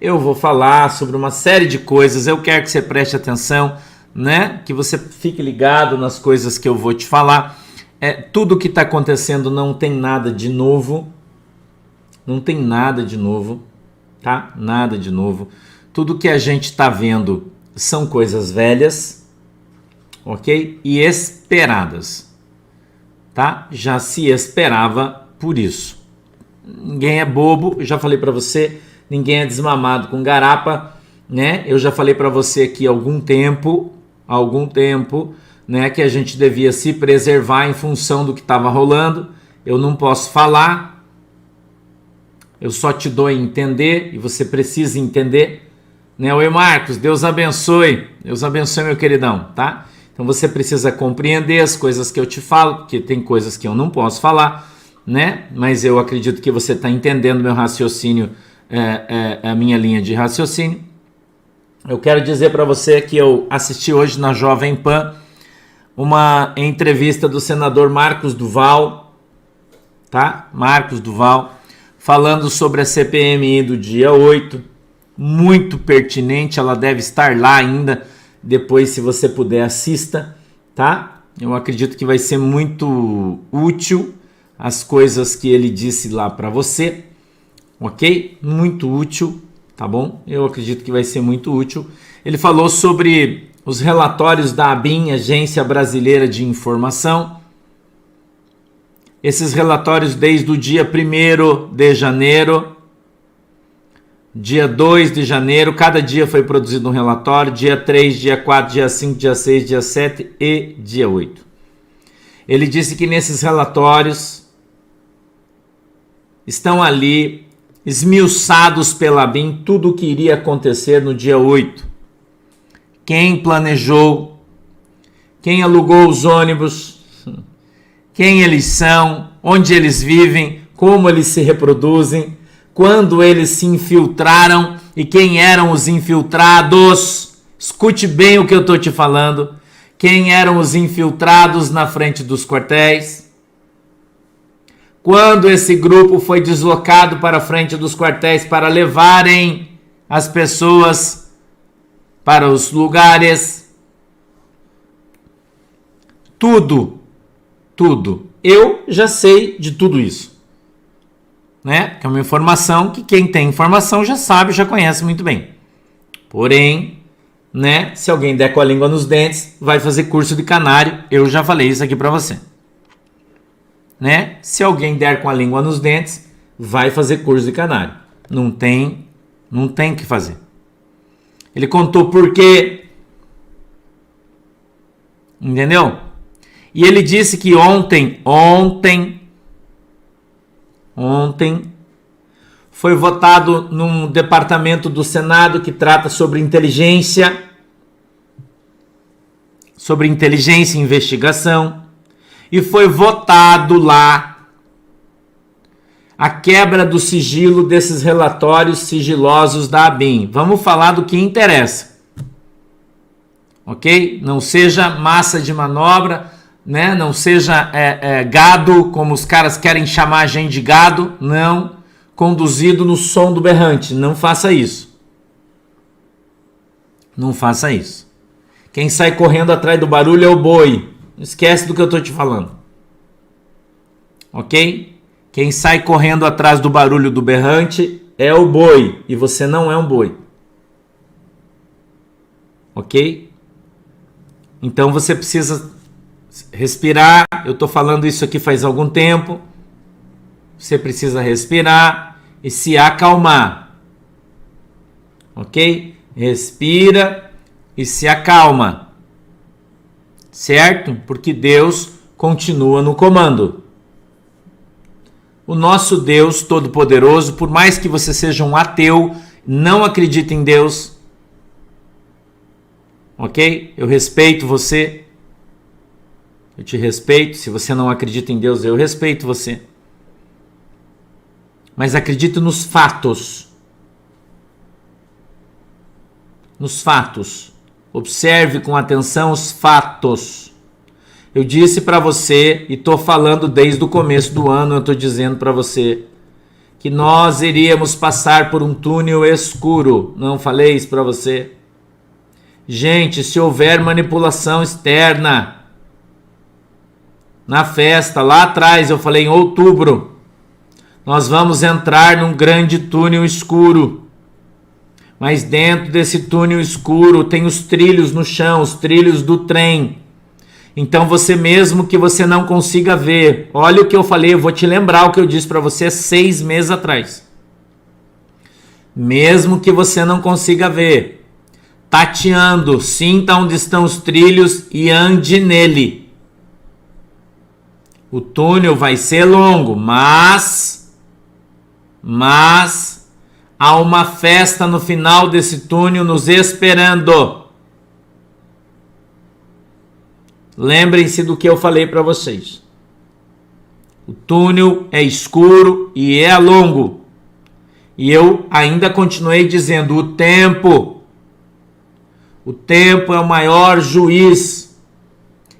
eu vou falar sobre uma série de coisas. Eu quero que você preste atenção, né? Que você fique ligado nas coisas que eu vou te falar. Tudo que está acontecendo não tem nada de novo. Não tem nada de novo, tá? Nada de novo. Tudo que a gente está vendo são coisas velhas, ok? E esperadas, tá? Já se esperava por isso. Ninguém é bobo, eu já falei para você, ninguém é desmamado com garapa, né? Eu já falei para você aqui há algum tempo, né, que a gente devia se preservar em função do que estava rolando. Eu não posso falar, eu só te dou a entender e você precisa entender, né? Oi, Marcos, Deus abençoe, meu queridão, tá? Então você precisa compreender as coisas que eu te falo, porque tem coisas que eu não posso falar, né? Mas eu acredito que você está entendendo meu raciocínio, a minha linha de raciocínio. Eu quero dizer para você que eu assisti hoje na Jovem Pan uma entrevista do senador Marcos Duval, tá? Marcos Duval, falando sobre a CPMI do dia 8, muito pertinente, ela deve estar lá ainda, depois se você puder assista, tá? Eu acredito que vai ser muito útil as coisas que ele disse lá para você, ok? Muito útil, tá bom? Eu acredito que vai ser muito útil. Ele falou sobre os relatórios da ABIN, Agência Brasileira de Informação. Esses relatórios desde o dia 1º de janeiro, dia 2 de janeiro, cada dia foi produzido um relatório, dia 3, dia 4, dia 5, dia 6, dia 7 e dia 8. Ele disse que nesses relatórios estão ali esmiuçados pela ABIN tudo o que iria acontecer no dia 8. Quem planejou, quem alugou os ônibus, quem eles são, onde eles vivem, como eles se reproduzem, quando eles se infiltraram e quem eram os infiltrados. Escute bem o que eu estou te falando. Quem eram os infiltrados na frente dos quartéis? Quando esse grupo foi deslocado para a frente dos quartéis para levarem as pessoas para os lugares? Tudo. Eu já sei de tudo isso, né? Que é uma informação que quem tem informação já sabe, já conhece muito bem. Porém, né? Se alguém der com a língua nos dentes, vai fazer curso de canário. Eu já falei isso aqui para você, né? Se alguém der com a língua nos dentes, vai fazer curso de canário. Não tem que fazer. Ele contou por quê. Entendeu? E ele disse que ontem foi votado num departamento do Senado que trata sobre inteligência e investigação, e foi votado lá a quebra do sigilo desses relatórios sigilosos da ABIN. Vamos falar do que interessa, ok? Não seja massa de manobra, né? Não seja gado, como os caras querem chamar a gente de gado, não, conduzido no som do berrante. Não faça isso. Não faça isso. Quem sai correndo atrás do barulho é o boi. Não esquece do que eu estou te falando, ok? Quem sai correndo atrás do barulho do berrante é o boi, e você não é um boi, ok? Então você precisa respirar. Eu estou falando isso aqui faz algum tempo. Você precisa respirar e se acalmar, ok? Respira e se acalma, certo? Porque Deus continua no comando. O nosso Deus Todo-Poderoso, por mais que você seja um ateu, não acredite em Deus, ok? Eu respeito você, eu te respeito. Se você não acredita em Deus, eu respeito você. Mas acredite nos fatos. Nos fatos. Observe com atenção os fatos. Eu disse para você, e estou falando desde o começo do ano, eu estou dizendo para você, que nós iríamos passar por um túnel escuro. Não falei isso para você? Gente, se houver manipulação externa na festa, lá atrás eu falei em outubro, nós vamos entrar num grande túnel escuro. Mas dentro desse túnel escuro tem os trilhos no chão, os trilhos do trem. Então você mesmo que você não consiga ver, olha o que eu falei, eu vou te lembrar o que eu disse para você 6 meses atrás. Mesmo que você não consiga ver, tateando, sinta onde estão os trilhos e ande nele. O túnel vai ser longo, mas há uma festa no final desse túnel nos esperando. Lembrem-se do que eu falei para vocês. O túnel é escuro e é longo. E eu ainda continuei dizendo, o tempo é o maior juiz.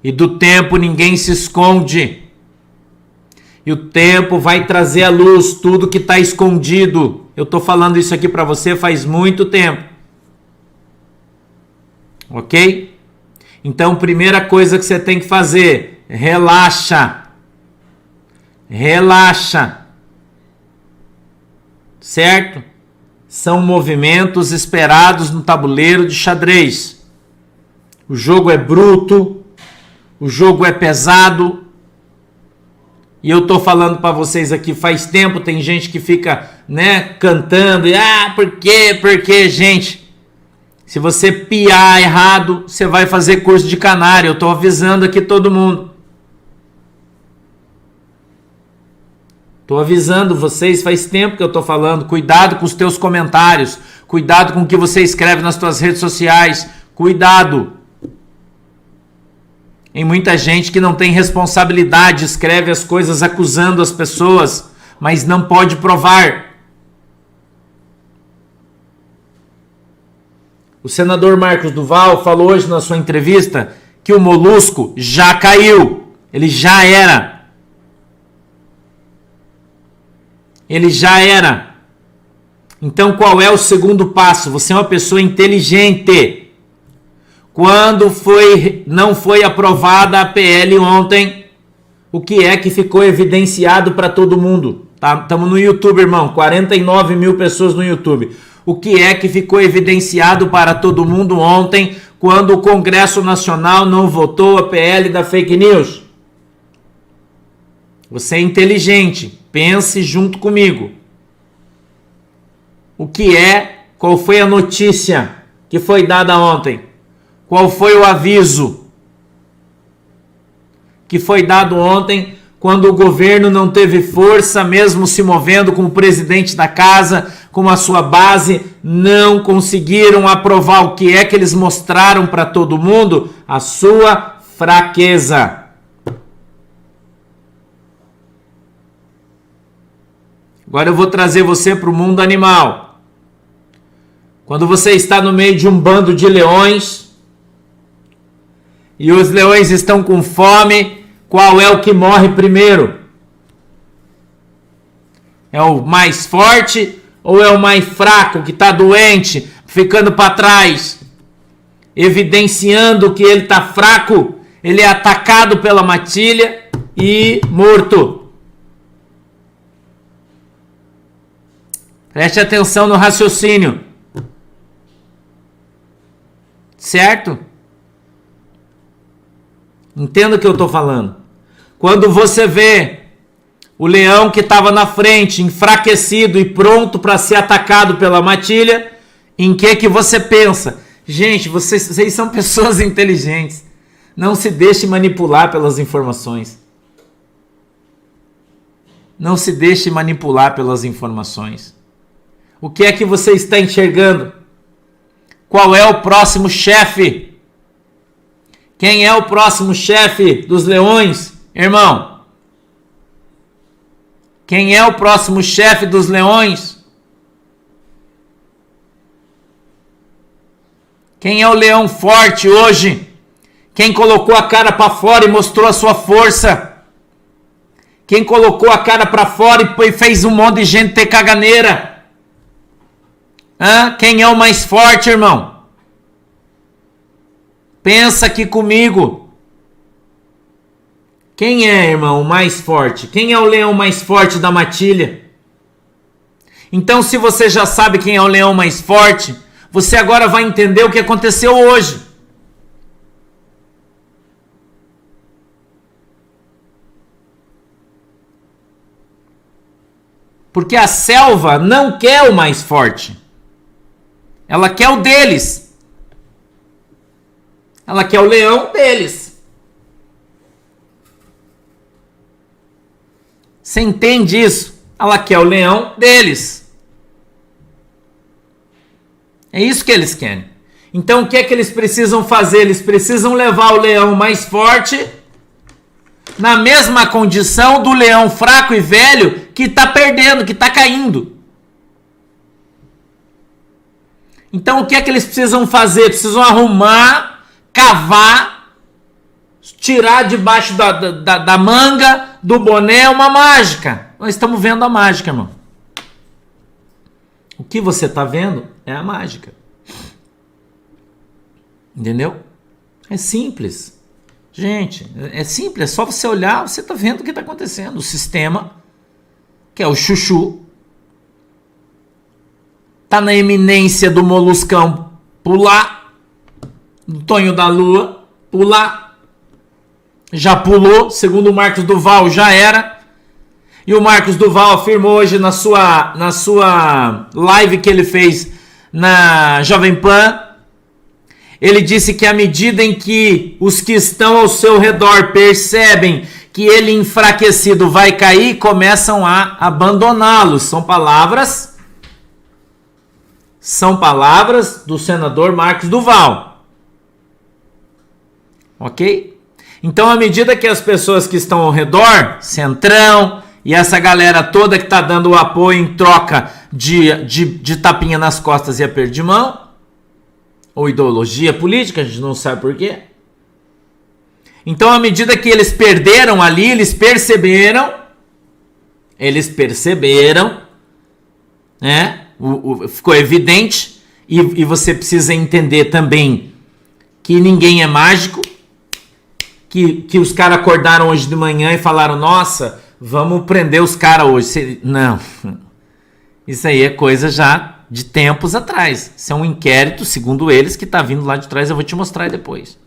E do tempo ninguém se esconde. E o tempo vai trazer à luz tudo que está escondido. Eu estou falando isso aqui para você faz muito tempo. Ok? Então, primeira coisa que você tem que fazer, relaxa. Relaxa. Certo? São movimentos esperados no tabuleiro de xadrez. O jogo é bruto, o jogo é pesado. E eu tô falando para vocês aqui faz tempo, tem gente que fica, cantando e por quê? Porque, gente, se você piar errado, você vai fazer curso de canário. Eu tô avisando aqui todo mundo. Tô avisando vocês, faz tempo que eu tô falando. Cuidado com os teus comentários, cuidado com o que você escreve nas tuas redes sociais, cuidado. Tem muita gente que não tem responsabilidade, escreve as coisas acusando as pessoas, mas não pode provar. O senador Marcos Duval falou hoje na sua entrevista que o Molusco já caiu. Ele já era. Ele já era. Então qual é o segundo passo? Você é uma pessoa inteligente. Quando não foi aprovada a PL ontem, o que é que ficou evidenciado para todo mundo? Estamos no YouTube, irmão, 49 mil pessoas no YouTube. O que é que ficou evidenciado para todo mundo ontem, quando o Congresso Nacional não votou a PL da fake news? Você é inteligente, pense junto comigo. Qual foi a notícia que foi dada ontem? Qual foi o aviso que foi dado ontem, quando o governo não teve força, mesmo se movendo com o presidente da casa, com a sua base, não conseguiram aprovar? O que é que eles mostraram para todo mundo? A sua fraqueza. Agora eu vou trazer você para o mundo animal. Quando você está no meio de um bando de leões e os leões estão com fome, qual é o que morre primeiro? É o mais forte ou é o mais fraco, que está doente, ficando para trás, evidenciando que ele está fraco, ele é atacado pela matilha e morto? Preste atenção no raciocínio. Certo? Entenda o que eu estou falando. Quando você vê o leão que estava na frente, enfraquecido e pronto para ser atacado pela matilha, em que você pensa? Gente, vocês são pessoas inteligentes. Não se deixe manipular pelas informações. Não se deixe manipular pelas informações. O que é que você está enxergando? Qual é o próximo chefe? Quem é o próximo chefe dos leões, irmão? Quem é o próximo chefe dos leões? Quem é o leão forte hoje? Quem colocou a cara para fora e mostrou a sua força? Quem colocou a cara para fora e fez um monte de gente ter caganeira? Quem é o mais forte, irmão? Pensa aqui comigo. Quem é, irmão, o mais forte? Quem é o leão mais forte da matilha? Então, se você já sabe quem é o leão mais forte, você agora vai entender o que aconteceu hoje. Porque a selva não quer o mais forte. Ela quer o deles. Ela quer o leão deles. Você entende isso? Ela quer o leão deles. É isso que eles querem. Então o que é que eles precisam fazer? Eles precisam levar o leão mais forte na mesma condição do leão fraco e velho que está perdendo, que está caindo. Então o que é que eles precisam fazer? Precisam arrumar, cavar, tirar debaixo da manga, do boné, uma mágica. Nós estamos vendo a mágica, irmão. O que você está vendo é a mágica. Entendeu? É simples. Gente, é simples. É só você olhar, você está vendo o que está acontecendo. O sistema, que é o chuchu, está na eminência do moluscão pular, do Tonho da Lua pular. Já pulou, segundo o Marcos Duval, já era. E o Marcos Duval afirmou hoje na sua live que ele fez na Jovem Pan, ele disse que à medida em que os que estão ao seu redor percebem que ele enfraquecido vai cair, começam a abandoná-lo. São palavras do senador Marcos Duval. Ok? Então, à medida que as pessoas que estão ao redor, Centrão e essa galera toda que está dando o apoio em troca de tapinha nas costas e aperto de mão, ou ideologia política, a gente não sabe por quê. Então, à medida que eles perderam ali, eles perceberam, né? Ficou evidente, e você precisa entender também que ninguém é mágico, que os caras acordaram hoje de manhã e falaram, nossa, vamos prender os caras hoje. Não, isso aí é coisa já de tempos atrás. Isso é um inquérito, segundo eles, que está vindo lá de trás, eu vou te mostrar depois.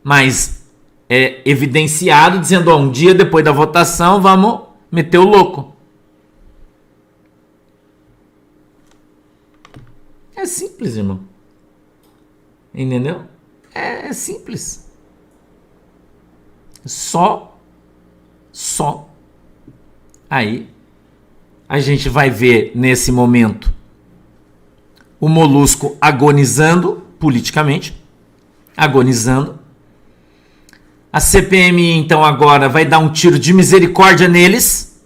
Mas é evidenciado, dizendo, um dia depois da votação, vamos meter o louco. É simples, irmão. Entendeu? É simples. Só aí a gente vai ver nesse momento o molusco agonizando politicamente, agonizando. A CPMI então agora vai dar um tiro de misericórdia neles,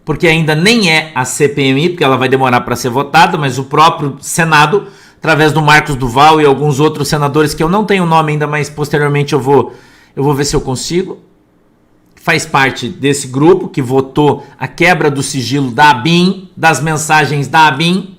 porque ainda nem é a CPMI, porque ela vai demorar para ser votada, mas o próprio Senado, através do Marcos Duval e alguns outros senadores que eu não tenho o nome ainda, mas posteriormente eu vou ver se eu consigo, faz parte desse grupo que votou a quebra do sigilo da ABIN, das mensagens da ABIN.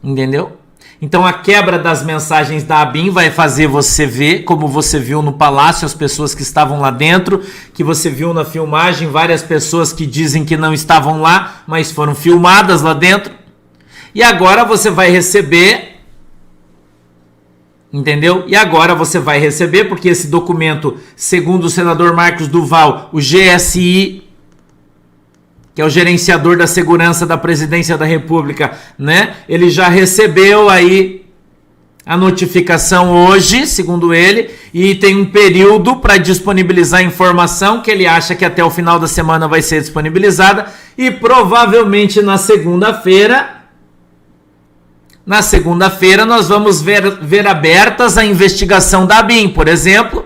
Entendeu? Então a quebra das mensagens da ABIN vai fazer você ver, como você viu no Palácio, as pessoas que estavam lá dentro, que você viu na filmagem, várias pessoas que dizem que não estavam lá, mas foram filmadas lá dentro. E agora você vai receber... Entendeu? E agora você vai receber, porque esse documento, segundo o senador Marcos Duval, o GSI, que é o gerenciador da segurança da presidência da República, né? Ele já recebeu aí a notificação hoje, segundo ele, e tem um período para disponibilizar a informação, que ele acha que até o final da semana vai ser disponibilizada, e provavelmente na segunda-feira nós vamos ver abertas a investigação da ABIN. Por exemplo,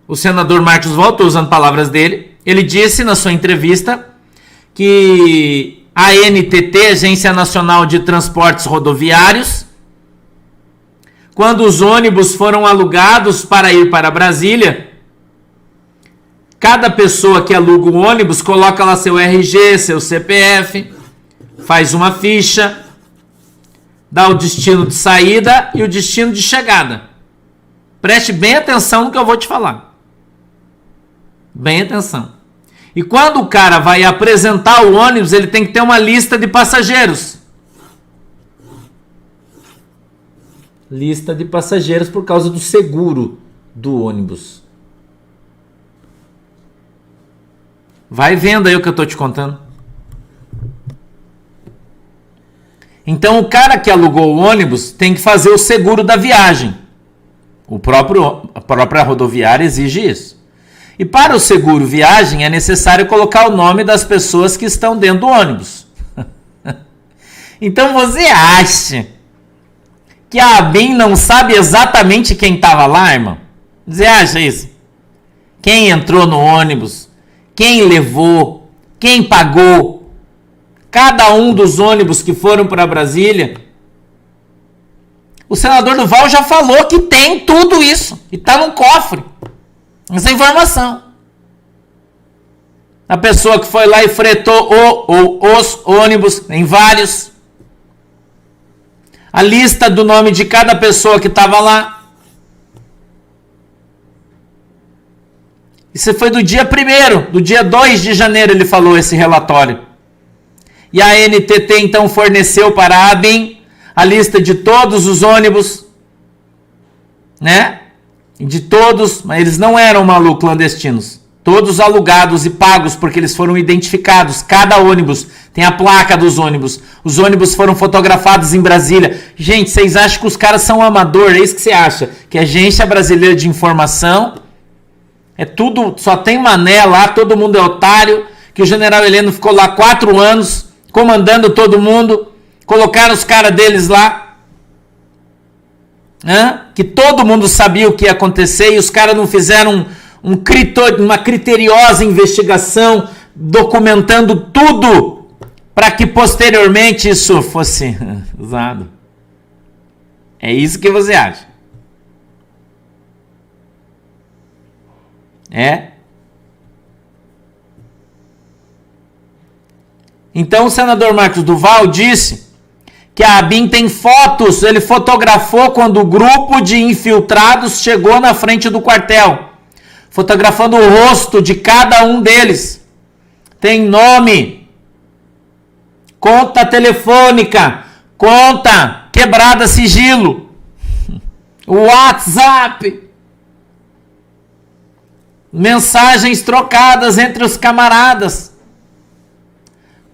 o senador Marcos Duval, estou usando palavras dele, ele disse na sua entrevista que a ANTT, Agência Nacional de Transportes Rodoviários, quando os ônibus foram alugados para ir para Brasília, cada pessoa que aluga o ônibus coloca lá seu RG, seu CPF, faz uma ficha, dá o destino de saída e o destino de chegada. Preste bem atenção no que eu vou te falar. Bem atenção. E quando o cara vai apresentar o ônibus, ele tem que ter uma lista de passageiros. Lista de passageiros por causa do seguro do ônibus. Vai vendo aí o que eu estou te contando. Então o cara que alugou o ônibus tem que fazer o seguro da viagem. A própria rodoviária exige isso. E para o seguro viagem é necessário colocar o nome das pessoas que estão dentro do ônibus. Então você acha que a ABIN não sabe exatamente quem estava lá, irmão? Você acha isso? Quem entrou no ônibus? Quem levou? Quem pagou? Cada um dos ônibus que foram para Brasília. O senador Duval já falou que tem tudo isso. E está no cofre. Essa informação. A pessoa que foi lá e fretou os ônibus em vários. A lista do nome de cada pessoa que estava lá. Isso foi do dia 1º, do dia 2 de janeiro ele falou esse relatório. E a NTT então forneceu para a ABIN a lista de todos os ônibus, né? De todos, mas eles não eram malucos clandestinos. Todos alugados e pagos porque eles foram identificados. Cada ônibus tem a placa dos ônibus. Os ônibus foram fotografados em Brasília. Gente, vocês acham que os caras são amadores? É isso que você acha? Que a Agência Brasileira de Informação é tudo, só tem mané lá, todo mundo é otário. Que o general Heleno ficou lá 4 anos comandando todo mundo. Colocaram os caras deles lá. Que todo mundo sabia o que ia acontecer e os caras não fizeram uma criteriosa investigação documentando tudo para que posteriormente isso fosse usado. É isso que você acha? É? Então o senador Marcos Duval disse que a ABIN tem fotos, ele fotografou quando o grupo de infiltrados chegou na frente do quartel, fotografando o rosto de cada um deles. Tem nome, conta telefônica, conta quebrada sigilo, WhatsApp, mensagens trocadas entre os camaradas,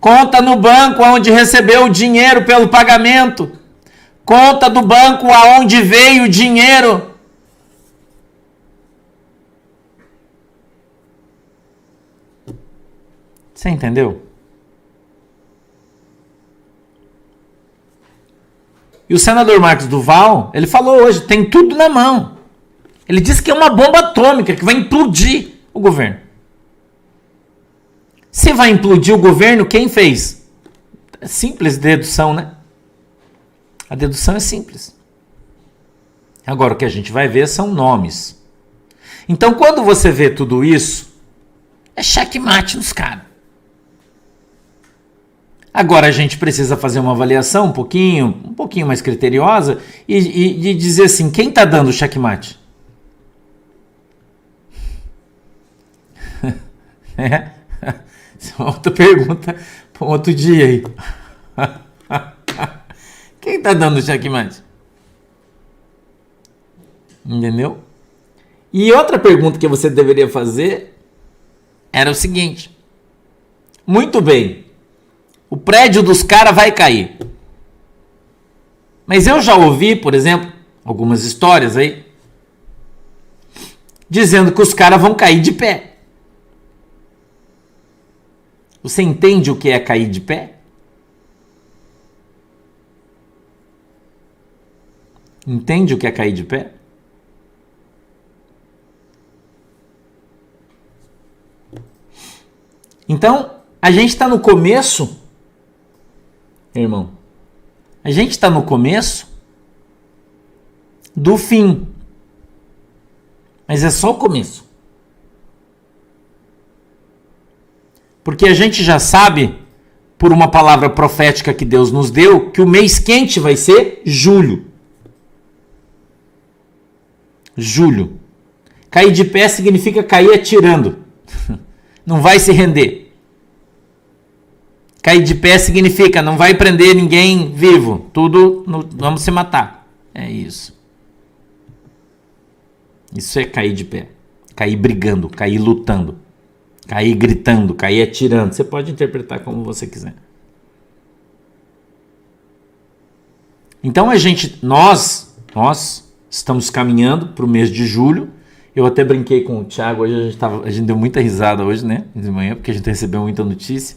conta no banco onde recebeu o dinheiro pelo pagamento, conta do banco aonde veio o dinheiro. Você entendeu? E o senador Marcos Duval, ele falou hoje, tem tudo na mão. Ele disse que é uma bomba atômica que vai implodir o governo. Se vai implodir o governo, quem fez? É simples dedução, né? A dedução é simples. Agora, o que a gente vai ver são nomes. Então, quando você vê tudo isso, é checkmate nos caras. Agora, a gente precisa fazer uma avaliação um pouquinho mais criteriosa e dizer assim, quem está dando o checkmate? Essa é uma outra pergunta para um outro dia aí. Quem está dando o checkmate? Entendeu? E outra pergunta que você deveria fazer era o seguinte. Muito bem, o prédio dos caras vai cair. Mas eu já ouvi, por exemplo, algumas histórias aí, dizendo que os caras vão cair de pé. Você entende o que é cair de pé? Entende o que é cair de pé? Então, a gente está no começo, irmão. A gente está no começo do fim. Mas é só o começo. Porque a gente já sabe, por uma palavra profética que Deus nos deu, que o mês quente vai ser julho. Julho. Cair de pé significa cair atirando. Não vai se render. Cair de pé significa não vai prender ninguém vivo. Tudo, vamos se matar. É isso. Isso é cair de pé. Cair brigando, cair lutando. Cair gritando, cair atirando. Você pode interpretar como você quiser. Então nós estamos caminhando para o mês de julho. Eu até brinquei com o Thiago, hoje a gente deu muita risada hoje, né? De manhã, porque a gente recebeu muita notícia.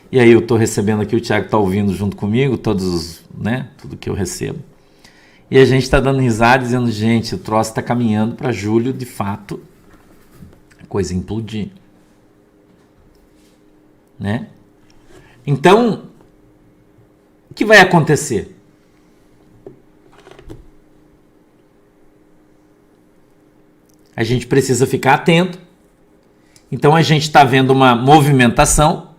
E aí eu estou recebendo aqui, o Thiago está ouvindo junto comigo, tudo que eu recebo. E a gente está dando risada, dizendo, gente, o troço está caminhando para julho, de fato, a coisa implodir. Né? Então, o que vai acontecer? A gente precisa ficar atento. Então a gente está vendo uma movimentação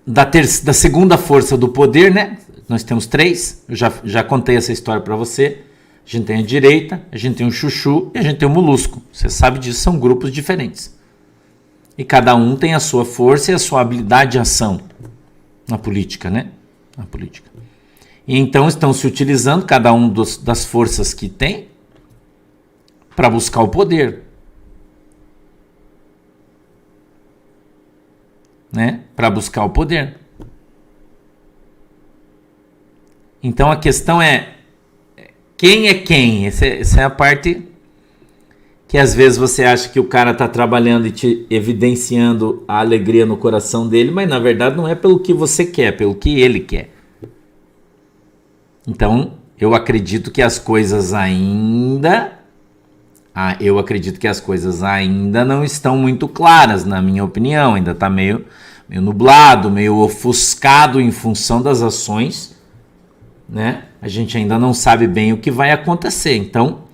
da segunda força do poder, né? Nós temos 3, eu já contei essa história para você. A gente tem a direita, a gente tem o chuchu e a gente tem o molusco. Você sabe disso, são grupos diferentes. E cada um tem a sua força e a sua habilidade de ação na política, né? Na política. E então estão se utilizando cada um das forças que tem para buscar o poder. Né? Para buscar o poder. Então a questão é quem é quem? Essa é a parte que às vezes você acha que o cara está trabalhando e te evidenciando a alegria no coração dele, mas na verdade não é pelo que você quer, pelo que ele quer. Então eu acredito que as coisas ainda não estão muito claras, na minha opinião. Ainda está meio nublado, meio ofuscado em função das ações, né? A gente ainda não sabe bem o que vai acontecer. Então,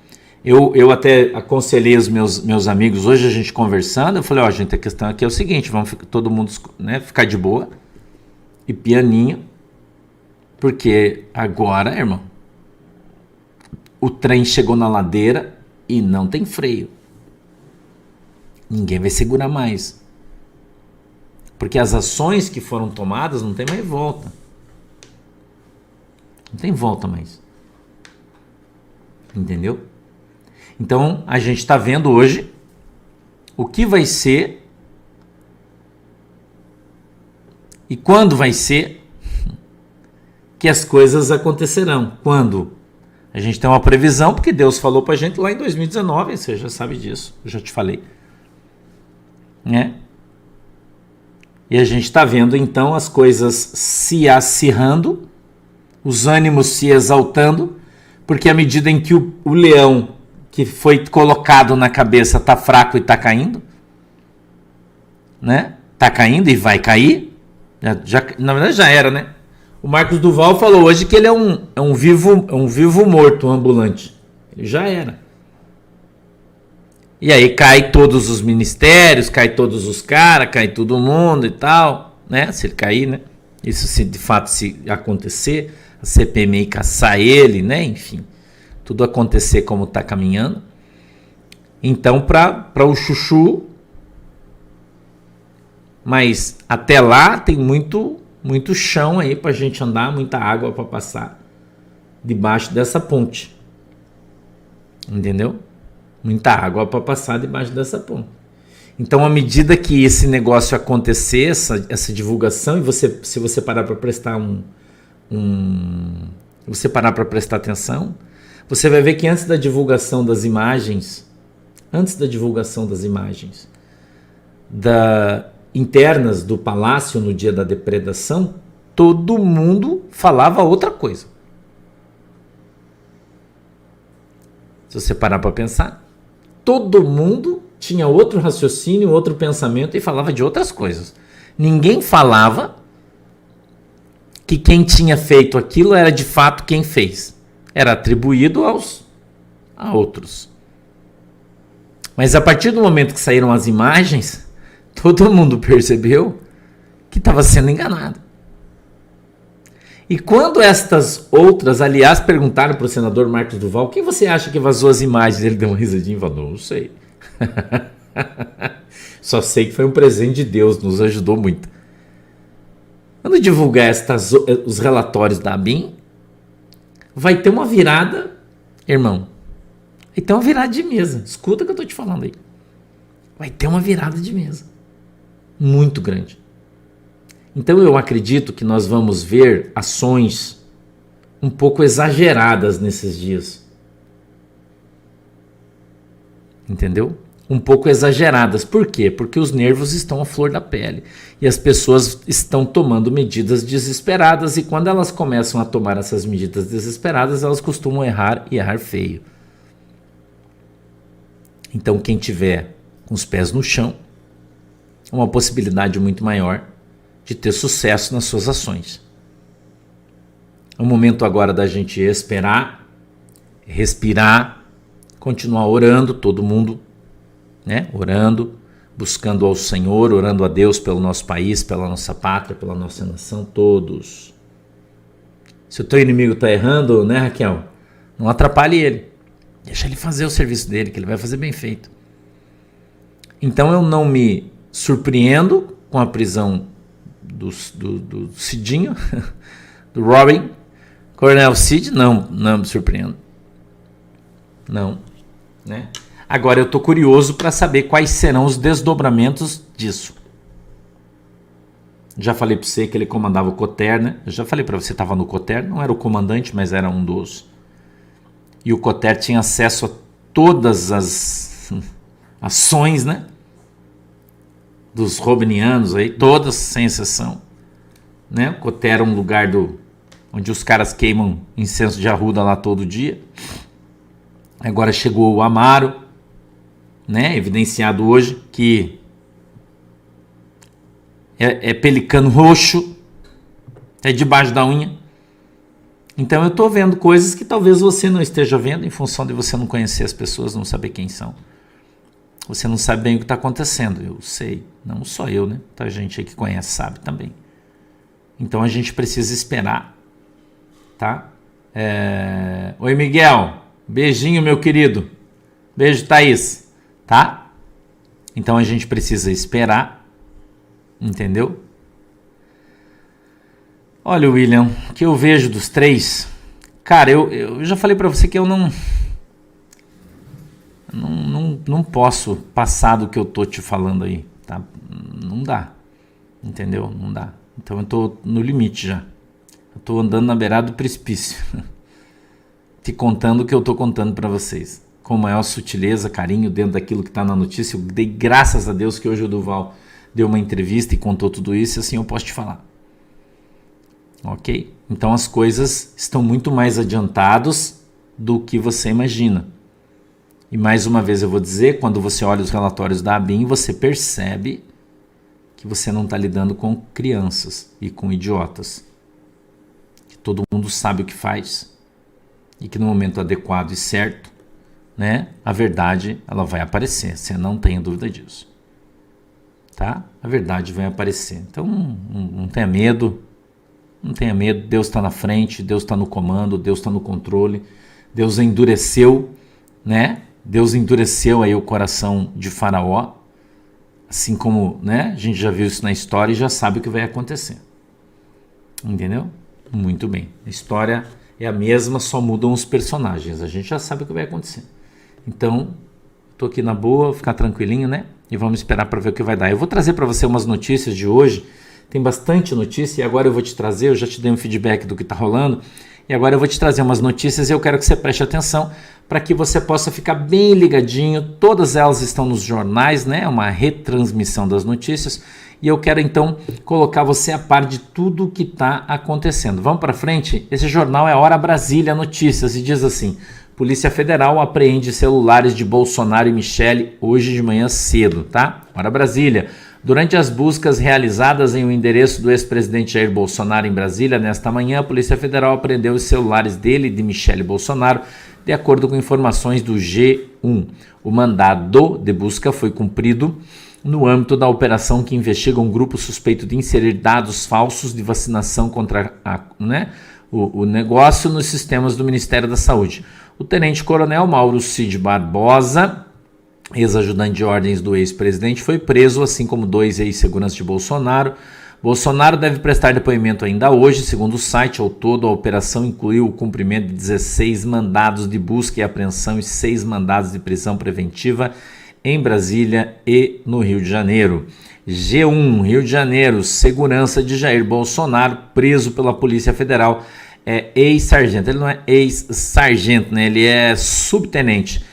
eu até aconselhei os meus amigos, hoje a gente conversando, eu falei, gente, a questão aqui é o seguinte, vamos todo mundo, né, ficar de boa e pianinho, porque agora, irmão, o trem chegou na ladeira e não tem freio. Ninguém vai segurar mais. Porque as ações que foram tomadas não tem mais volta. Não tem volta mais. Entendeu? Então, a gente está vendo hoje o que vai ser e quando vai ser que as coisas acontecerão. Quando? A gente tem uma previsão, porque Deus falou pra gente lá em 2019, você já sabe disso, eu já te falei. Né? E a gente está vendo então as coisas se acirrando, os ânimos se exaltando, porque à medida em que o leão que foi colocado na cabeça está fraco e está caindo, né? Está caindo e vai cair, na verdade já era, né? O Marcos Duval falou hoje que ele é um vivo morto, um ambulante. Ele já era. E aí cai todos os ministérios, cai todos os caras, cai todo mundo e tal, né? Se ele cair, né? Isso se de fato se acontecer, a CPMI caçar ele, né? Enfim, tudo acontecer como está caminhando. Então, para o chuchu, mas até lá tem muito chão aí para a gente andar, muita água para passar debaixo dessa ponte. Entendeu? Muita água para passar debaixo dessa ponte. Então, à medida que esse negócio acontecer, essa divulgação, e se você parar para prestar você parar para prestar atenção, você vai ver que antes da divulgação das imagens, internas do palácio no dia da depredação, todo mundo falava outra coisa. Se você parar para pensar, todo mundo tinha outro raciocínio, outro pensamento e falava de outras coisas. Ninguém falava que quem tinha feito aquilo era de fato quem fez. era atribuído a outros. Mas a partir do momento que saíram as imagens, todo mundo percebeu que estava sendo enganado. E quando estas outras, aliás, perguntaram para o senador Marcos Duval: quem você acha que vazou as imagens? Ele deu uma risadinha e falou: não sei. Só sei que foi um presente de Deus, nos ajudou muito. Quando divulgar os relatórios da ABIN, vai ter uma virada, irmão. Vai ter uma virada de mesa. Escuta o que eu estou te falando aí. Vai ter uma virada de mesa. Muito grande. Então eu acredito que nós vamos ver ações um pouco exageradas nesses dias. Entendeu? Um pouco exageradas. Por quê? Porque os nervos estão à flor da pele. E as pessoas estão tomando medidas desesperadas. E quando elas começam a tomar essas medidas desesperadas, elas costumam errar e errar feio. Então quem tiver com os pés no chão, uma possibilidade muito maior de ter sucesso nas suas ações. É o momento agora da gente esperar, respirar, continuar orando, todo mundo, né? Orando, buscando ao Senhor, orando a Deus pelo nosso país, pela nossa pátria, pela nossa nação, todos. Se o teu inimigo está errando, né, Raquel? Não atrapalhe ele. Deixa ele fazer o serviço dele, que ele vai fazer bem feito. Então eu não me surpreendo com a prisão do Cidinho, do Robin, Coronel Cid, não me surpreendo. Não, né? Agora eu tô curioso para saber quais serão os desdobramentos disso. Já falei para você que ele comandava o Coter, né? Eu já falei para você, estava no Coter, não era o comandante, mas era um dos. E o Coter tinha acesso a todas as ações, né? Dos robinianos aí, todas sem exceção, né? O Coter era um lugar onde os caras queimam incenso de arruda lá todo dia. Agora chegou o Amaro, né? Evidenciado hoje que é pelicano roxo, é debaixo da unha. Então eu estou vendo coisas que talvez você não esteja vendo, em função de você não conhecer as pessoas, não saber quem são. Você não sabe bem o que está acontecendo. Eu sei, não só eu, né? Tá gente aí que conhece, sabe também. Então a gente precisa esperar, tá? Oi, Miguel. Beijinho, meu querido. Beijo, Thaís. Tá? Então a gente precisa esperar. Entendeu? Olha, William, o que eu vejo dos três... Cara, eu já falei pra você que eu não posso passar do que eu tô te falando aí, tá? Não dá. Entendeu? Não dá. Então eu tô no limite já. Eu tô andando na beirada do precipício. Te contando o que eu tô contando pra vocês. Com maior sutileza, carinho, dentro daquilo que tá na notícia. Eu dei graças a Deus que hoje o Duval deu uma entrevista e contou tudo isso, e assim eu posso te falar. Ok? Então as coisas estão muito mais adiantadas do que você imagina. E mais uma vez eu vou dizer, quando você olha os relatórios da ABIN, você percebe que você não está lidando com crianças e com idiotas. Que todo mundo sabe o que faz e que no momento adequado e certo, né, a verdade ela vai aparecer, você não tenha dúvida disso. Tá? A verdade vai aparecer. Então não tenha medo. Não tenha medo, Deus está na frente, Deus está no comando, Deus está no controle. Deus endureceu, né? Deus endureceu aí o coração de Faraó, assim como, né? A gente já viu isso na história e já sabe o que vai acontecer. Entendeu? Muito bem. A história é a mesma, só mudam os personagens. A gente já sabe o que vai acontecer. Então, estou aqui na boa, vou ficar tranquilinho, né? E vamos esperar para ver o que vai dar. Eu vou trazer para você umas notícias de hoje. Tem bastante notícia e agora eu vou te trazer, eu já te dei um feedback do que está rolando, e agora eu vou te trazer umas notícias e eu quero que você preste atenção para que você possa ficar bem ligadinho. Todas elas estão nos jornais, né? Uma retransmissão das notícias, e eu quero então colocar você a par de tudo o que está acontecendo. Vamos para frente? Esse jornal é Hora Brasília Notícias e diz assim: Polícia Federal apreende celulares de Bolsonaro e Michele hoje de manhã cedo, tá? Hora Brasília. Durante as buscas realizadas em um endereço do ex-presidente Jair Bolsonaro em Brasília, nesta manhã, a Polícia Federal apreendeu os celulares dele e de Michele Bolsonaro, de acordo com informações do G1. O mandado de busca foi cumprido no âmbito da operação que investiga um grupo suspeito de inserir dados falsos de vacinação contra o negócio nos sistemas do Ministério da Saúde. O tenente-coronel Mauro Cid Barbosa, ex-ajudante de ordens do ex-presidente, foi preso, assim como 2 ex-seguranças de Bolsonaro. Bolsonaro deve prestar depoimento ainda hoje. Segundo o site, ao todo, a operação incluiu o cumprimento de 16 mandados de busca e apreensão e 6 mandados de prisão preventiva em Brasília e no Rio de Janeiro. G1, Rio de Janeiro, segurança de Jair Bolsonaro, preso pela Polícia Federal, é ex-sargento. Ele não é ex-sargento, né? Ele é subtenente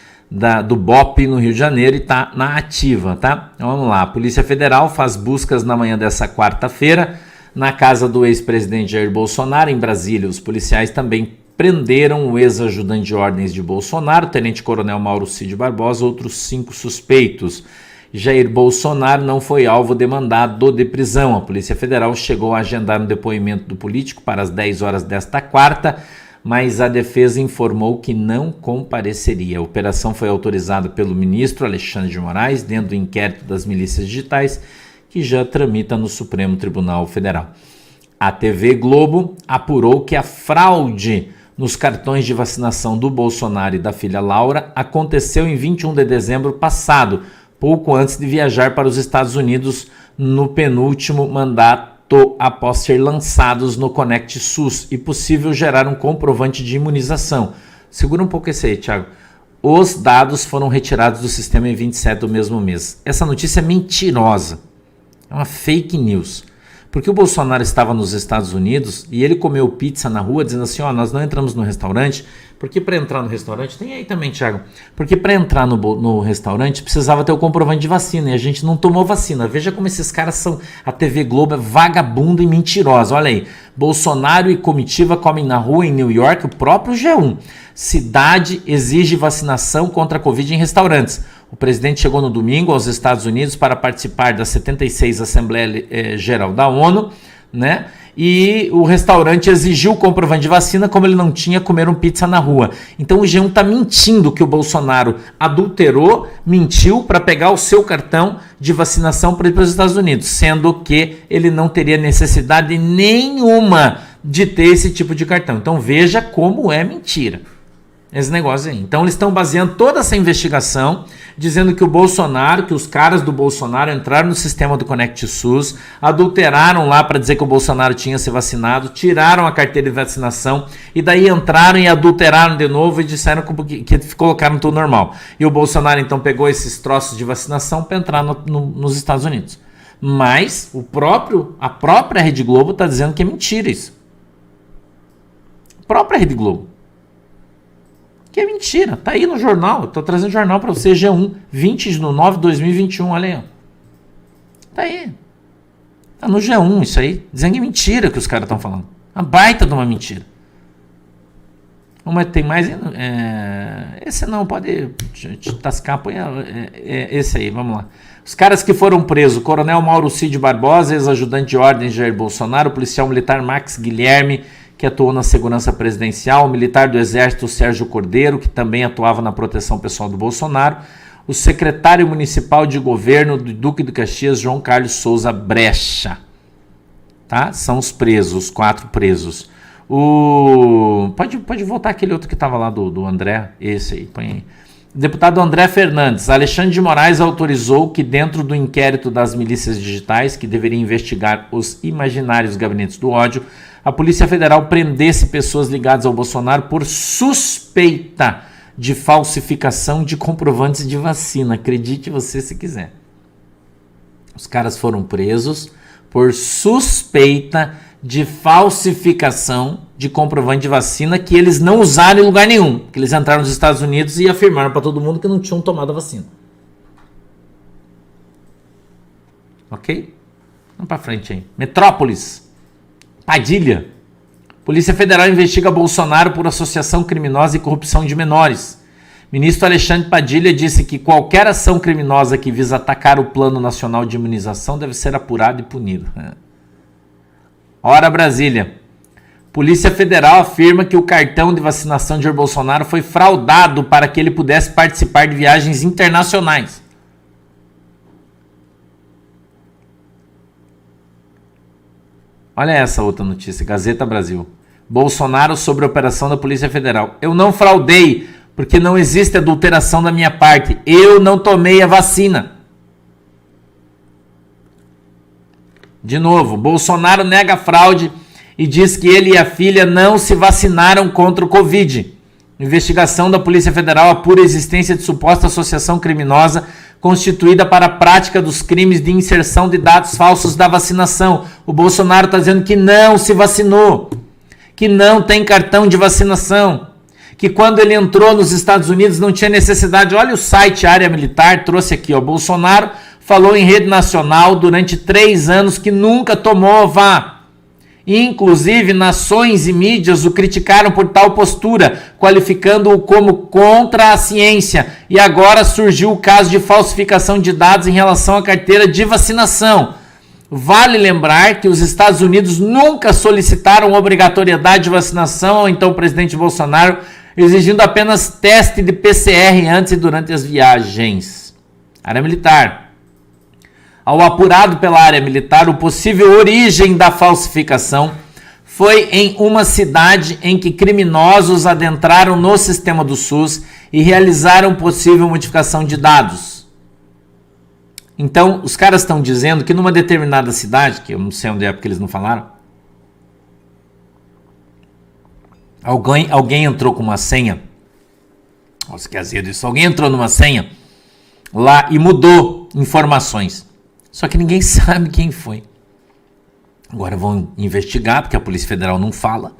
do BOP no Rio de Janeiro e está na ativa, tá? Então, vamos lá, a Polícia Federal faz buscas na manhã dessa quarta-feira na casa do ex-presidente Jair Bolsonaro, em Brasília. Os policiais também prenderam o ex-ajudante de ordens de Bolsonaro, tenente-coronel Mauro Cid Barbosa, outros 5 suspeitos. Jair Bolsonaro não foi alvo de mandado de prisão. A Polícia Federal chegou a agendar um depoimento do político para as 10 horas desta quarta, mas a defesa informou que não compareceria. A operação foi autorizada pelo ministro Alexandre de Moraes dentro do inquérito das milícias digitais, que já tramita no Supremo Tribunal Federal. A TV Globo apurou que a fraude nos cartões de vacinação do Bolsonaro e da filha Laura aconteceu em 21 de dezembro passado, pouco antes de viajar para os Estados Unidos no penúltimo mandato após ser lançados no Conect SUS e possível gerar um comprovante de imunização. Segura um pouco esse aí, Thiago. Os dados foram retirados do sistema em 27 do mesmo mês. Essa notícia é mentirosa. É uma fake news. Porque o Bolsonaro estava nos Estados Unidos e ele comeu pizza na rua dizendo assim, nós não entramos no restaurante, porque para entrar no restaurante, tem aí também, Thiago, porque para entrar no restaurante precisava ter o comprovante de vacina e a gente não tomou vacina. Veja como esses caras são, a TV Globo é vagabunda e mentirosa. Olha aí, Bolsonaro e comitiva comem na rua em New York, o próprio G1. Cidade exige vacinação contra a Covid em restaurantes. O presidente chegou no domingo aos Estados Unidos para participar da 76ª Assembleia Geral da ONU, né? E o restaurante exigiu o comprovante de vacina, como ele não tinha, comeram pizza na rua. Então o G1 está mentindo que o Bolsonaro adulterou, mentiu para pegar o seu cartão de vacinação para ir para os Estados Unidos, sendo que ele não teria necessidade nenhuma de ter esse tipo de cartão. Então veja como é mentira esse negócio aí. Então eles estão baseando toda essa investigação, dizendo que o Bolsonaro, que os caras do Bolsonaro entraram no sistema do Conect SUS, adulteraram lá para dizer que o Bolsonaro tinha se vacinado, tiraram a carteira de vacinação e daí entraram e adulteraram de novo e disseram que colocaram tudo normal. E o Bolsonaro então pegou esses troços de vacinação para entrar nos Estados Unidos. Mas a própria Rede Globo está dizendo que é mentira isso. A própria Rede Globo. Que é mentira, tá aí no jornal, eu tô trazendo jornal para você, G1, 20 de 9 de 2021, olha aí, tá aí, tá no G1 isso aí, dizendo que é mentira que os caras estão falando, uma baita de uma mentira. Mas tem mais, esse não, pode te tascar, põe esse aí, vamos lá. Os caras que foram presos, Coronel Mauro Cid Barbosa, ex-ajudante de ordens de Jair Bolsonaro, policial militar Max Guilherme, que atuou na segurança presidencial, o militar do Exército Sérgio Cordeiro, que também atuava na proteção pessoal do Bolsonaro, o secretário municipal de governo do Duque de Caxias, João Carlos Souza Brecha. Tá? São os presos, os 4 presos. Pode voltar aquele outro que estava lá do André, esse aí, põe aí. Deputado André Fernandes, Alexandre de Moraes autorizou que dentro do inquérito das milícias digitais, que deveria investigar os imaginários gabinetes do ódio, a Polícia Federal prendesse pessoas ligadas ao Bolsonaro por suspeita de falsificação de comprovantes de vacina. Acredite você se quiser. Os caras foram presos por suspeita de falsificação de comprovante de vacina que eles não usaram em lugar nenhum. Que eles entraram nos Estados Unidos e afirmaram para todo mundo que não tinham tomado a vacina. Ok? Vamos para frente aí. Metrópolis. Padilha. Polícia Federal investiga Bolsonaro por associação criminosa e corrupção de menores. Ministro Alexandre Padilha disse que qualquer ação criminosa que visa atacar o Plano Nacional de Imunização deve ser apurada e punida. Ora, Brasília. Polícia Federal afirma que o cartão de vacinação de Jair Bolsonaro foi fraudado para que ele pudesse participar de viagens internacionais. Olha essa outra notícia, Gazeta Brasil. Bolsonaro sobre a operação da Polícia Federal. Eu não fraudei, porque não existe adulteração da minha parte. Eu não tomei a vacina. De novo, Bolsonaro nega fraude e diz que ele e a filha não se vacinaram contra o Covid. Investigação da Polícia Federal apura a existência de suposta associação criminosa constituída para a prática dos crimes de inserção de dados falsos da vacinação. O Bolsonaro está dizendo que não se vacinou, que não tem cartão de vacinação, que quando ele entrou nos Estados Unidos não tinha necessidade. Olha o site Área Militar, trouxe aqui, ó. Bolsonaro falou em rede nacional durante 3 anos que nunca tomou vá. Inclusive, nações e mídias o criticaram por tal postura, qualificando-o como contra a ciência. E agora surgiu o caso de falsificação de dados em relação à carteira de vacinação. Vale lembrar que os Estados Unidos nunca solicitaram obrigatoriedade de vacinação ao então presidente Bolsonaro, exigindo apenas teste de PCR antes e durante as viagens. Área Militar. Ao apurado pela área militar, o possível origem da falsificação foi em uma cidade em que criminosos adentraram no sistema do SUS e realizaram possível modificação de dados. Então, os caras estão dizendo que numa determinada cidade, que eu não sei onde é porque eles não falaram, alguém entrou com uma senha, nossa, que azedo isso, alguém entrou numa senha lá e mudou informações. Só que ninguém sabe quem foi. Agora vão investigar, porque a Polícia Federal não fala,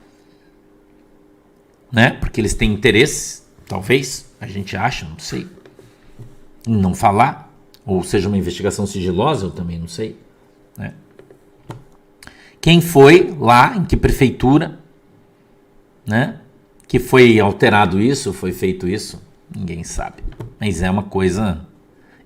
né? Porque eles têm interesse, talvez, a gente acha, não sei, em não falar, ou seja, uma investigação sigilosa, eu também não sei, né? Quem foi lá, em que prefeitura, né? Que foi alterado isso, foi feito isso, ninguém sabe. Mas é uma coisa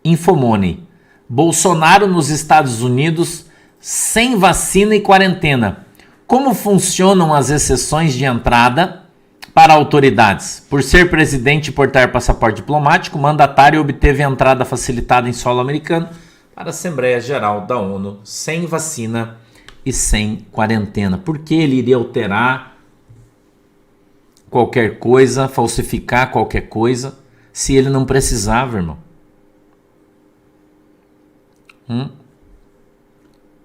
infomoney. Bolsonaro nos Estados Unidos sem vacina e quarentena. Como funcionam as exceções de entrada para autoridades? Por ser presidente e portar passaporte diplomático, o mandatário obteve entrada facilitada em solo americano para a Assembleia Geral da ONU sem vacina e sem quarentena. Por que ele iria alterar qualquer coisa, falsificar qualquer coisa, se ele não precisava, irmão?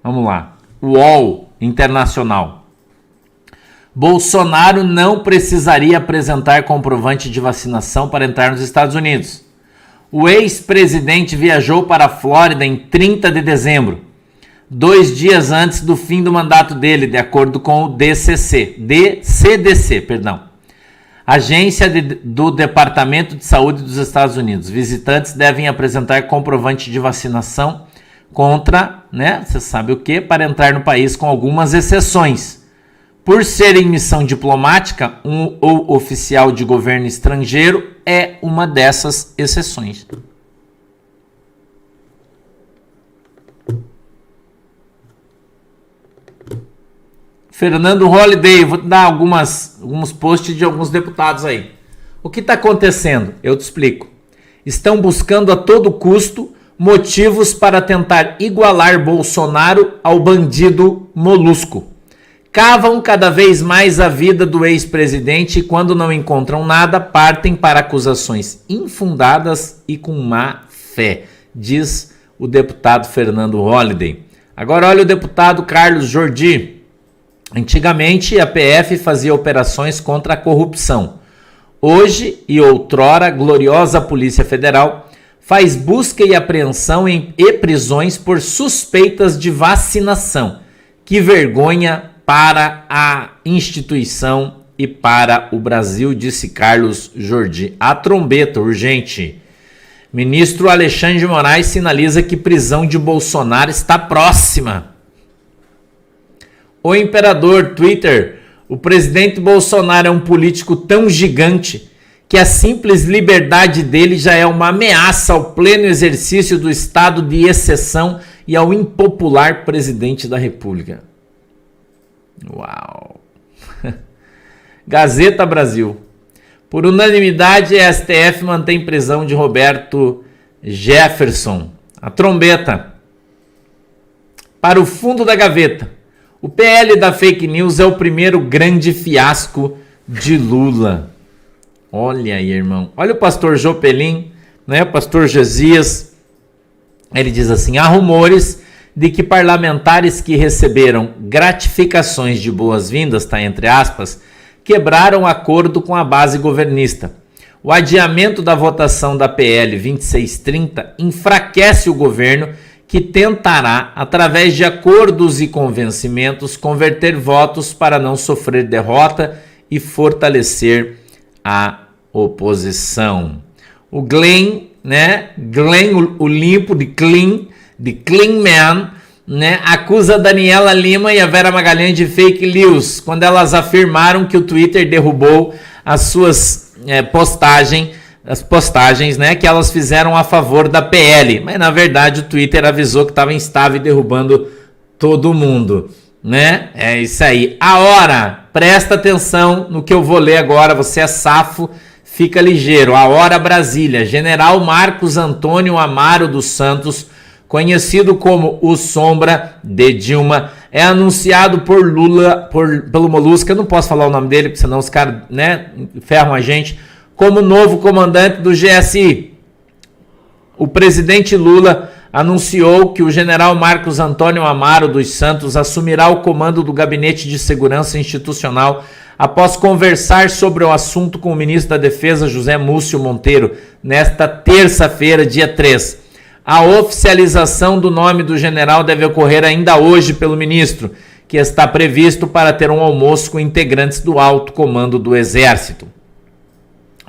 Vamos lá. UOL Internacional. Bolsonaro não precisaria apresentar comprovante de vacinação para entrar nos Estados Unidos. O ex-presidente viajou para a Flórida em 30 de dezembro, 2 dias antes do fim do mandato dele, de acordo com o CDC, Agência do Departamento de Saúde dos Estados Unidos. Visitantes devem apresentar comprovante de vacinação contra, né, você sabe o que, para entrar no país, com algumas exceções. Por ser em missão diplomática, ou oficial de governo estrangeiro é uma dessas exceções. Fernando Holliday, vou te dar alguns posts de alguns deputados aí. O que está acontecendo? Eu te explico. Estão buscando a todo custo motivos para tentar igualar Bolsonaro ao bandido Molusco. Cavam cada vez mais a vida do ex-presidente e, quando não encontram nada, partem para acusações infundadas e com má fé, diz o deputado Fernando Holliday. Agora olha o deputado Carlos Jordi. Antigamente, a PF fazia operações contra a corrupção. Hoje e outrora, gloriosa Polícia Federal faz busca e apreensão e prisões por suspeitas de vacinação. Que vergonha para a instituição e para o Brasil, disse Carlos Jordi. A trombeta, urgente. Ministro Alexandre de Moraes sinaliza que prisão de Bolsonaro está próxima. O Imperador, Twitter. O presidente Bolsonaro é um político tão gigante que a simples liberdade dele já é uma ameaça ao pleno exercício do estado de exceção e ao impopular presidente da República. Uau! Gazeta Brasil. Por unanimidade, a STF mantém prisão de Roberto Jefferson. A trombeta. Para o fundo da gaveta. O PL da fake news é o primeiro grande fiasco de Lula. Olha aí, irmão. Olha o pastor Jopelim, né? O pastor Josias. Ele diz assim: há rumores de que parlamentares que receberam gratificações de boas-vindas, tá, entre aspas, quebraram acordo com a base governista. O adiamento da votação da PL 2630 enfraquece o governo, que tentará, através de acordos e convencimentos, converter votos para não sofrer derrota e fortalecer a oposição. O Glenn, né? Glenn, o limpo de Clean Man, né? Acusa Daniela Lima e a Vera Magalhães de fake news, quando elas afirmaram que o Twitter derrubou as suas postagens, né, que elas fizeram a favor da PL. Mas na verdade o Twitter avisou que estava instável e derrubando todo mundo, né? É isso aí. A hora, presta atenção no que eu vou ler agora, você é safo, fica ligeiro. A hora Brasília. General Marcos Antônio Amaro dos Santos, conhecido como o Sombra de Dilma, é anunciado por Lula, pelo Molusco, eu não posso falar o nome dele, porque senão os caras, né, ferram a gente, como novo comandante do GSI. O presidente Lula anunciou que o general Marcos Antônio Amaro dos Santos assumirá o comando do Gabinete de Segurança Institucional após conversar sobre o assunto com o ministro da Defesa, José Múcio Monteiro, nesta terça-feira, dia 3. A oficialização do nome do general deve ocorrer ainda hoje pelo ministro, que está previsto para ter um almoço com integrantes do alto comando do Exército.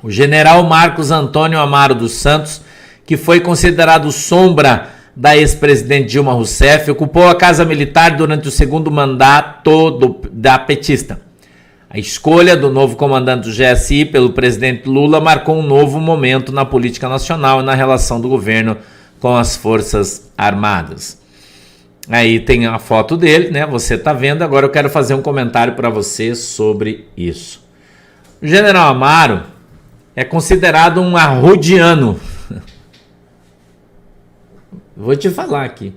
O general Marcos Antônio Amaro dos Santos, que foi considerado sombra da ex-presidente Dilma Rousseff, ocupou a Casa Militar durante o segundo mandato da petista. A escolha do novo comandante do GSI pelo presidente Lula marcou um novo momento na política nacional e na relação do governo com as Forças Armadas. Aí tem a foto dele, né? Você tá vendo. Agora eu quero fazer um comentário para você sobre isso. O general Amaro é considerado um arrudiano. Vou te falar aqui.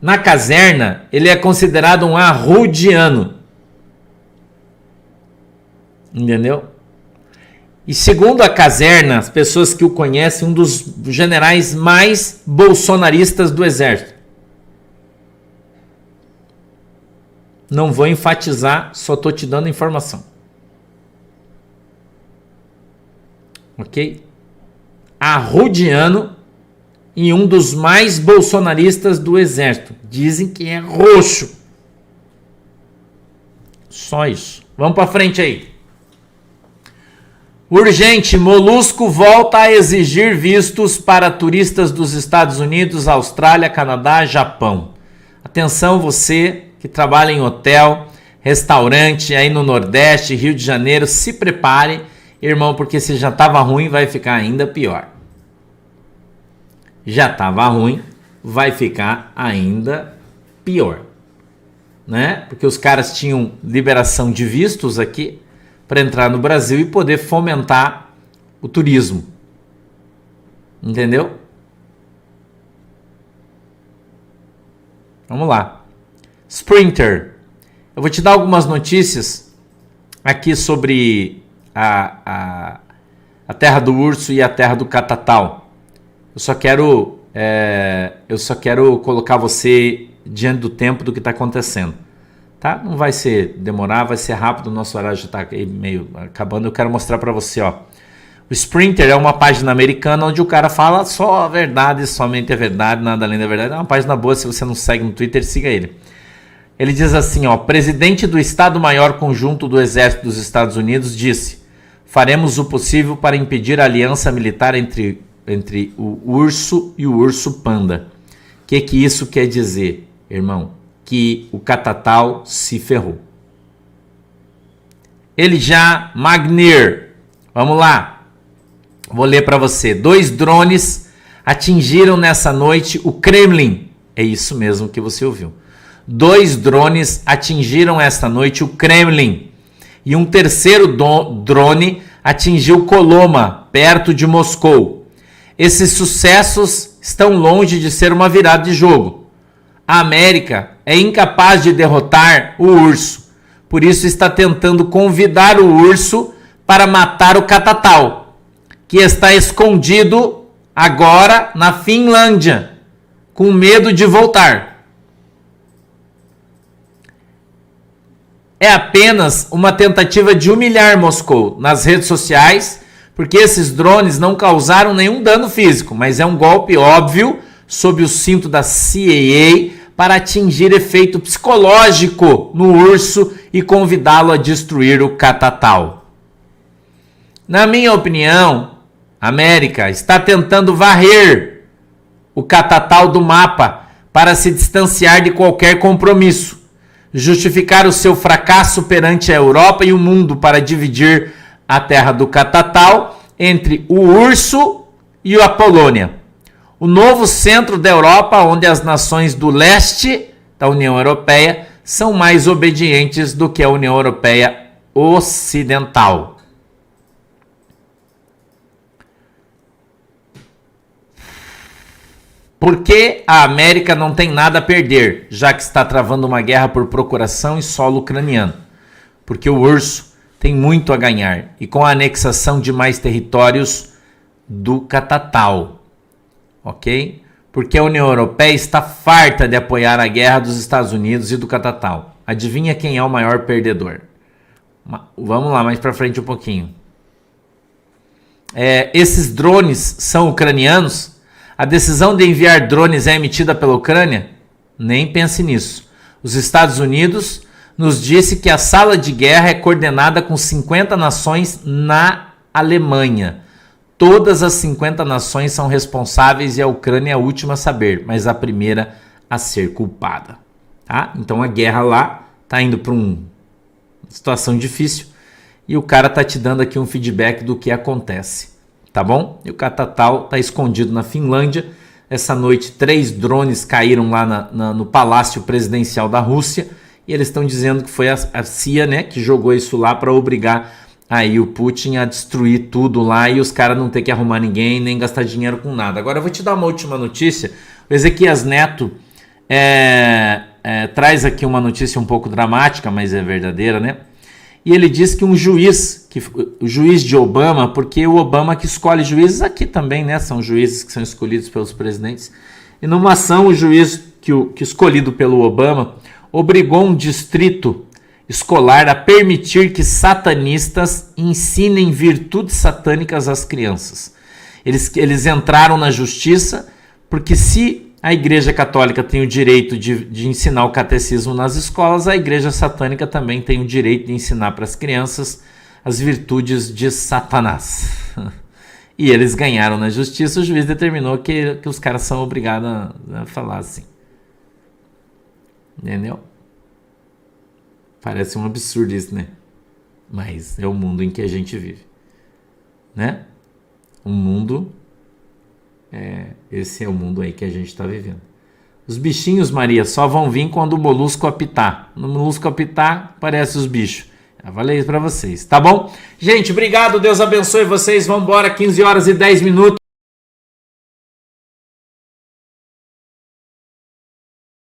Na caserna, ele é considerado um arrudiano. Entendeu? E segundo a caserna, as pessoas que o conhecem, um dos generais mais bolsonaristas do Exército. Não vou enfatizar, só estou te dando informação. Ok? Arrudiano e um dos mais bolsonaristas do Exército. Dizem que é roxo. Só isso. Vamos para frente aí. Urgente, Molusco volta a exigir vistos para turistas dos Estados Unidos, Austrália, Canadá, Japão. Atenção você que trabalha em hotel, restaurante aí no Nordeste, Rio de Janeiro, se prepare, irmão, porque se já estava ruim, vai ficar ainda pior. Já estava ruim, vai ficar ainda pior, né? Porque os caras tinham liberação de vistos aqui para entrar no Brasil e poder fomentar o turismo. Entendeu? Vamos lá. Sprinter. Eu vou te dar algumas notícias aqui sobre a terra do urso e a terra do catatal. Eu só quero colocar você diante do tempo do que está acontecendo. Tá? Não vai ser demorar, vai ser rápido, o nosso horário já está meio acabando. Eu quero mostrar para você, ó. O Sprinter é uma página americana onde o cara fala só a verdade, somente a verdade, nada além da verdade. É uma página boa, se você não segue no Twitter, siga ele. Ele diz assim, ó: presidente do Estado-Maior Conjunto do Exército dos Estados Unidos disse: faremos o possível para impedir a aliança militar entre o urso e o urso panda. O que isso quer dizer, irmão? Que o catatal se ferrou. Elijah Magnier, vamos lá. Vou ler para você. 2 drones atingiram nessa noite o Kremlin. É isso mesmo que você ouviu. 2 drones atingiram esta noite o Kremlin. E um terceiro drone atingiu Coloma, perto de Moscou. Esses sucessos estão longe de ser uma virada de jogo. A América é incapaz de derrotar o urso. Por isso está tentando convidar o urso para matar o catatal, que está escondido agora na Finlândia, com medo de voltar. É apenas uma tentativa de humilhar Moscou nas redes sociais, porque esses drones não causaram nenhum dano físico, mas é um golpe óbvio sob o cinto da CIA para atingir efeito psicológico no urso e convidá-lo a destruir o catatal. Na minha opinião, a América está tentando varrer o catatal do mapa para se distanciar de qualquer compromisso, justificar o seu fracasso perante a Europa e o mundo para dividir a terra do catatal entre o urso e a Polônia. O novo centro da Europa, onde as nações do leste da União Europeia são mais obedientes do que a União Europeia Ocidental. Por que a América não tem nada a perder, já que está travando uma guerra por procuração em solo ucraniano? Porque o urso tem muito a ganhar, e com a anexação de mais territórios do catatal, ok? Porque a União Europeia está farta de apoiar a guerra dos Estados Unidos e do catatal. Adivinha quem é o maior perdedor? Vamos lá, mais para frente um pouquinho. Esses drones são ucranianos? A decisão de enviar drones é emitida pela Ucrânia? Nem pense nisso. Os Estados Unidos nos disse que a sala de guerra é coordenada com 50 nações na Alemanha. Todas as 50 nações são responsáveis e a Ucrânia é a última a saber, mas a primeira a ser culpada. Tá? Então a guerra lá está indo para uma situação difícil e o cara está te dando aqui um feedback do que acontece. Tá bom? E o catatal está escondido na Finlândia. Essa noite 3 drones caíram lá no Palácio Presidencial da Rússia e eles estão dizendo que foi a CIA, né, que jogou isso lá para obrigar aí o Putin a destruir tudo lá e os caras não ter que arrumar ninguém nem gastar dinheiro com nada. Agora eu vou te dar uma última notícia. O Ezequias Neto traz aqui uma notícia um pouco dramática, mas é verdadeira, né? E ele diz que o juiz de Obama, porque o Obama que escolhe juízes aqui também, né? São juízes que são escolhidos pelos presidentes. E numa ação, o juiz que escolhido pelo Obama obrigou um distrito escolar a permitir que satanistas ensinem virtudes satânicas às crianças. Eles entraram na justiça porque se a Igreja Católica tem o direito de ensinar o catecismo nas escolas, a Igreja Satânica também tem o direito de ensinar para as crianças as virtudes de Satanás. E eles ganharam na justiça, o juiz determinou que os caras são obrigados a falar assim. Entendeu? Parece um absurdo isso, né? Mas é o mundo em que a gente vive. Né? Um mundo... esse é o mundo aí que a gente está vivendo. Os bichinhos, Maria, só vão vir quando o molusco apitar. No molusco apitar, aparecem os bichos. Eu falei isso para vocês, tá bom? Gente, obrigado, Deus abençoe vocês. Vamos embora, 15 horas e 10 minutos.